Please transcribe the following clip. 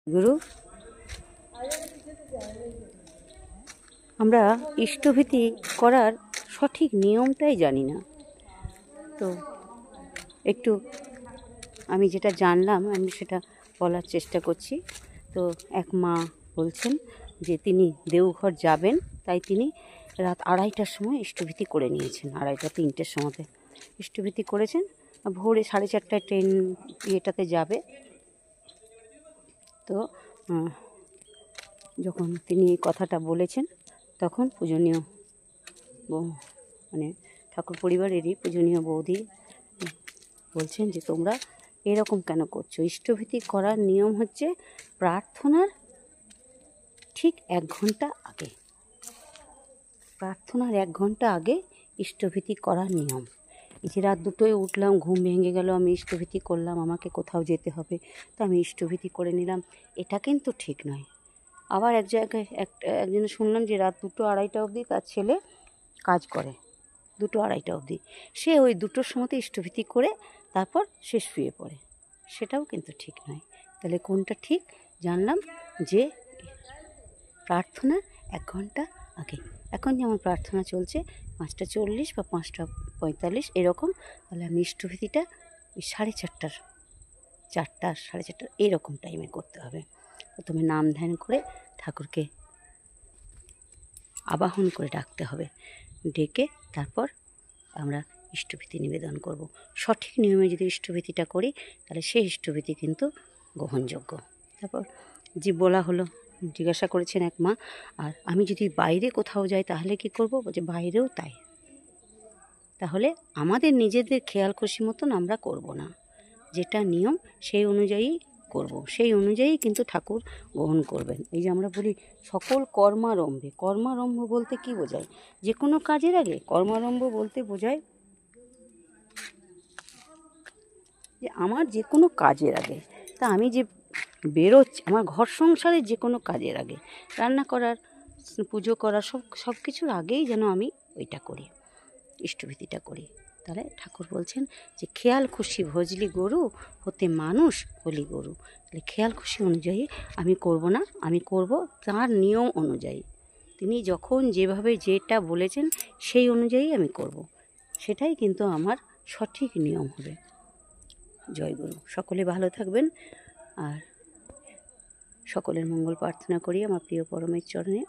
গুরু, আমরা ইষ্টভীতি করার সঠিক নিয়মটাই জানি না। তো একটু আমি যেটা জানলাম আমি সেটা বলার চেষ্টা করছি। তো এক মা বলছেন যে তিনি দেওঘর যাবেন, তাই তিনি রাত 2:30টার সময় ইষ্টভীতি করে নিয়েছেন। 2:30-3টের সময়তে ইষ্টভীতি করেছেন। ভোরে 4:30টায় ট্রেন ইয়েটাতে যাবে। তো যখন তিনি এই কথাটা বলেছেন তখন পূজনীয় মানে ঠাকুর পরিবারেরই পূজনীয় বৌদি বলছেন যে তোমরা এরকম কেন করছো? ইষ্টভীতি করার নিয়ম হচ্ছে প্রার্থনার ঠিক 1 ঘন্টা আগে, প্রার্থনার 1 ঘন্টা আগে ইষ্টভীতি করার নিয়ম। এই যে রাত 2টোয় উঠলাম, ঘুম ভেঙে গেল, আমি ইষ্টভীতি করলাম, আমাকে কোথাও যেতে হবে, তা আমি ইষ্টভীতি করে নিলাম, এটা কিন্তু ঠিক নয়। আবার এক জায়গায় একজনে শুনলাম যে রাত 2টো-2:30 অবধি তার ছেলে কাজ করে, 2টো-2:30 অবধি। সে ওই 2টোর সময়তে ইষ্টভীতি করে তারপর সে শুয়ে পড়ে, সেটাও কিন্তু ঠিক নয়। তাহলে কোনটা ঠিক জানলাম? যে প্রার্থনার 1 ঘন্টা আগে। এখন যেমন প্রার্থনা চলছে 5:40 বা 5:45 এরকম, তাহলে আমি ইষ্টভীতিটা ওই 4:30, 4টা 4:30 এইরকম টাইমে করতে হবে। প্রথমে নাম ধ্যান করে ঠাকুরকে আবাহন করে ডাকতে হবে, ডেকে তারপর আমরা ইষ্টভীতি নিবেদন করব। সঠিক নিয়মে যদি ইষ্টভীতিটা করি তাহলে সেই ইষ্টভীতি কিন্তু গ্রহণযোগ্য। তারপর যে বলা হলো, জিজ্ঞাসা করেছেন এক মা, আর আমি যদি বাইরে কোথাও যাই তাহলে কি করব? বলছে বাইরেও তাই। তাহলে আমাদের নিজেদের খেয়াল খুশি মতন আমরা করব না, যেটা নিয়ম সেই অনুযায়ী করব, সেই অনুযায়ী কিন্তু ঠাকুর গ্রহণ করবেন। এই যে আমরা বলি সকল কর্মারম্ভে, কর্মারম্ভ বলতে কি বোঝায়? যে কোনো কাজের আগে কর্মারম্ভ বলতে বোঝায় যে আমার যে কোনো কাজের আগে, তা আমি যে বেরোচ্ছি আমার ঘর সংসারের যে কোনো কাজের আগে, রান্না করার, পুজো করার, সব কিছুর আগেই যেন আমি ওইটা করি, ইষ্টভীতিটা করি। তাহলে ঠাকুর বলছেন যে খেয়াল খুশি ভজলি গরু, হতে মানুষ হলি গরু। তাহলে খেয়াল খুশি অনুযায়ী আমি করব না, আমি করব তার নিয়ম অনুযায়ী। তিনি যখন যেভাবে যেটা বলেছেন সেই অনুযায়ী আমি করব, সেটাই কিন্তু আমার সঠিক নিয়ম হবে। জয় গুরু। সকলে ভালো থাকবেন আর সকলের মঙ্গল প্রার্থনা করি আমার প্রিয় পরমের চরণে।